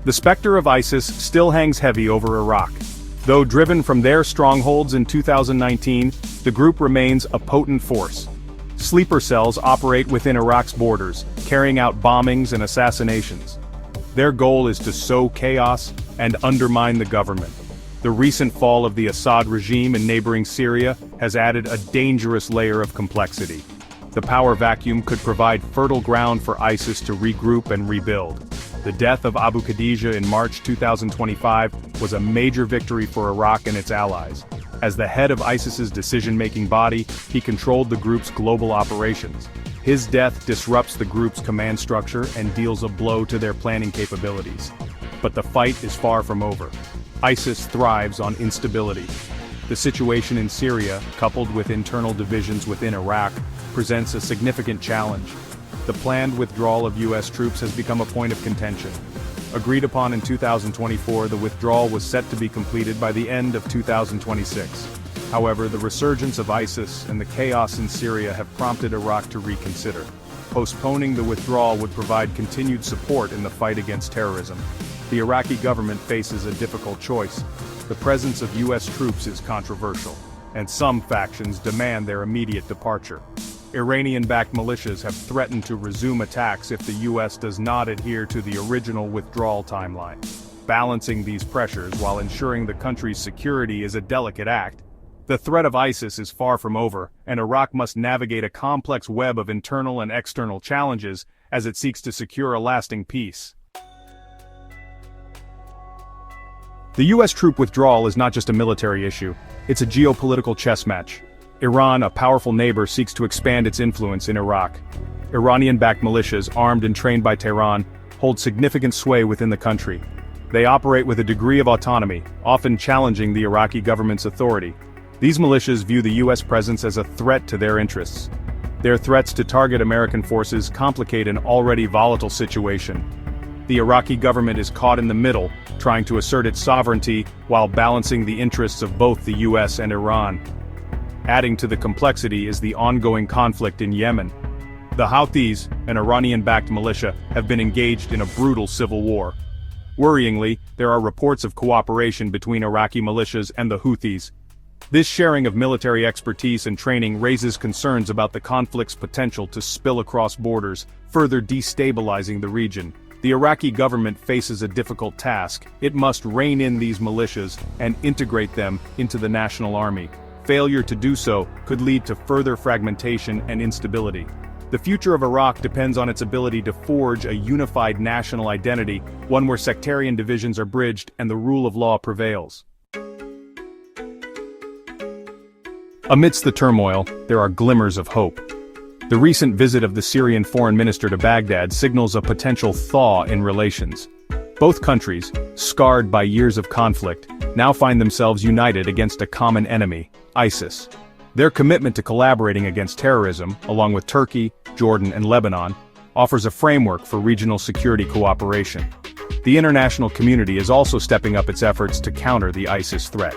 The specter of ISIS still hangs heavy over Iraq. Though driven from their strongholds in 2019, the group remains a potent force. Sleeper cells operate within Iraq's borders, carrying out bombings and assassinations. Their goal is to sow chaos and undermine the government. The recent fall of the Assad regime in neighboring Syria has added a dangerous layer of complexity. The power vacuum could provide fertile ground for ISIS to regroup and rebuild. The death of Abu Khadija in March 2025 was a major victory for Iraq and its allies. As the head of ISIS's decision-making body, he controlled the group's global operations. His death disrupts the group's command structure and deals a blow to their planning capabilities. But the fight is far from over. ISIS thrives on instability. The situation in Syria, coupled with internal divisions within Iraq, presents a significant challenge. The planned withdrawal of U.S. troops has become a point of contention. Agreed upon in 2024, the withdrawal was set to be completed by the end of 2026. However, the resurgence of ISIS and the chaos in Syria have prompted Iraq to reconsider. Postponing the withdrawal would provide continued support in the fight against terrorism. The Iraqi government faces a difficult choice. The presence of U.S. troops is controversial, and some factions demand their immediate departure. Iranian-backed militias have threatened to resume attacks if the U.S. does not adhere to the original withdrawal timeline. Balancing these pressures while ensuring the country's security is a delicate act. The threat of ISIS is far from over, and Iraq must navigate a complex web of internal and external challenges as it seeks to secure a lasting peace. The U.S. troop withdrawal is not just a military issue, it's a geopolitical chess match. Iran, a powerful neighbor, seeks to expand its influence in Iraq. Iranian-backed militias, armed and trained by Tehran, hold significant sway within the country. They operate with a degree of autonomy, often challenging the Iraqi government's authority. These militias view the U.S. presence as a threat to their interests. Their threats to target American forces complicate an already volatile situation. The Iraqi government is caught in the middle, trying to assert its sovereignty while balancing the interests of both the U.S. and Iran. Adding to the complexity is the ongoing conflict in Yemen. The Houthis, an Iranian-backed militia, have been engaged in a brutal civil war. Worryingly, there are reports of cooperation between Iraqi militias and the Houthis. This sharing of military expertise and training raises concerns about the conflict's potential to spill across borders, further destabilizing the region. The Iraqi government faces a difficult task. It must rein in these militias and integrate them into the national army. Failure to do so could lead to further fragmentation and instability. The future of Iraq depends on its ability to forge a unified national identity, one where sectarian divisions are bridged and the rule of law prevails. Amidst the turmoil, there are glimmers of hope. The recent visit of the Syrian foreign minister to Baghdad signals a potential thaw in relations. Both countries, scarred by years of conflict, now find themselves united against a common enemy, ISIS. Their commitment to collaborating against terrorism, along with Turkey, Jordan, and Lebanon, offers a framework for regional security cooperation. The international community is also stepping up its efforts to counter the ISIS threat.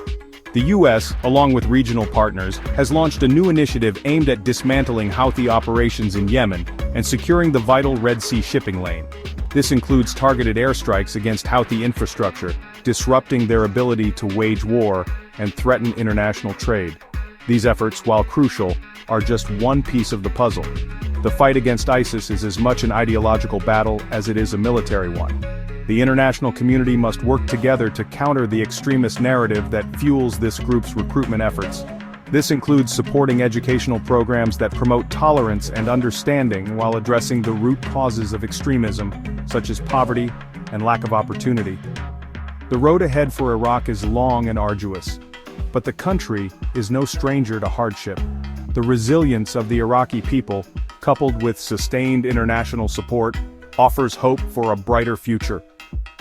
The U.S., along with regional partners, has launched a new initiative aimed at dismantling Houthi operations in Yemen and securing the vital Red Sea shipping lane. This includes targeted airstrikes against Houthi infrastructure, disrupting their ability to wage war and threaten international trade. These efforts, while crucial, are just one piece of the puzzle. The fight against ISIS is as much an ideological battle as it is a military one. The international community must work together to counter the extremist narrative that fuels this group's recruitment efforts. This includes supporting educational programs that promote tolerance and understanding while addressing the root causes of extremism, such as poverty and lack of opportunity. The road ahead for Iraq is long and arduous, but the country is no stranger to hardship. The resilience of the Iraqi people, coupled with sustained international support, offers hope for a brighter future.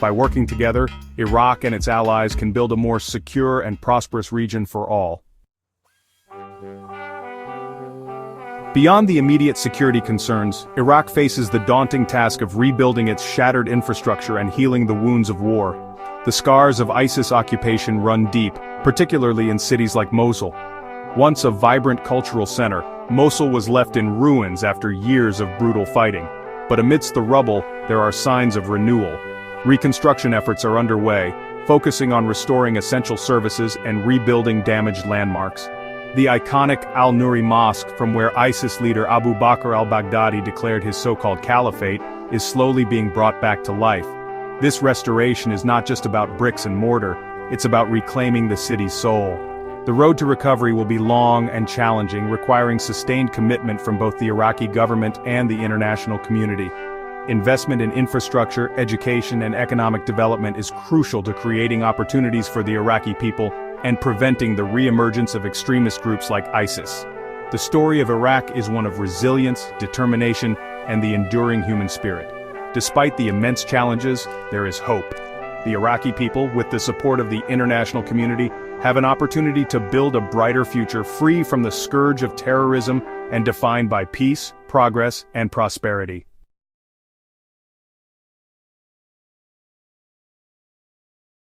By working together, Iraq and its allies can build a more secure and prosperous region for all. Beyond the immediate security concerns, Iraq faces the daunting task of rebuilding its shattered infrastructure and healing the wounds of war. The scars of ISIS occupation run deep, particularly in cities like Mosul. Once a vibrant cultural center, Mosul was left in ruins after years of brutal fighting. But amidst the rubble, there are signs of renewal. Reconstruction efforts are underway, focusing on restoring essential services and rebuilding damaged landmarks. The iconic Al-Nuri Mosque, from where ISIS leader Abu Bakr al-Baghdadi declared his so-called caliphate, is slowly being brought back to life. This restoration is not just about bricks and mortar, it's about reclaiming the city's soul. The road to recovery will be long and challenging, requiring sustained commitment from both the Iraqi government and the international community. Investment in infrastructure, education, and economic development is crucial to creating opportunities for the Iraqi people and preventing the re-emergence of extremist groups like ISIS. The story of Iraq is one of resilience, determination, and the enduring human spirit. Despite the immense challenges, there is hope. The Iraqi people, with the support of the international community, have an opportunity to build a brighter future free from the scourge of terrorism and defined by peace, progress, and prosperity.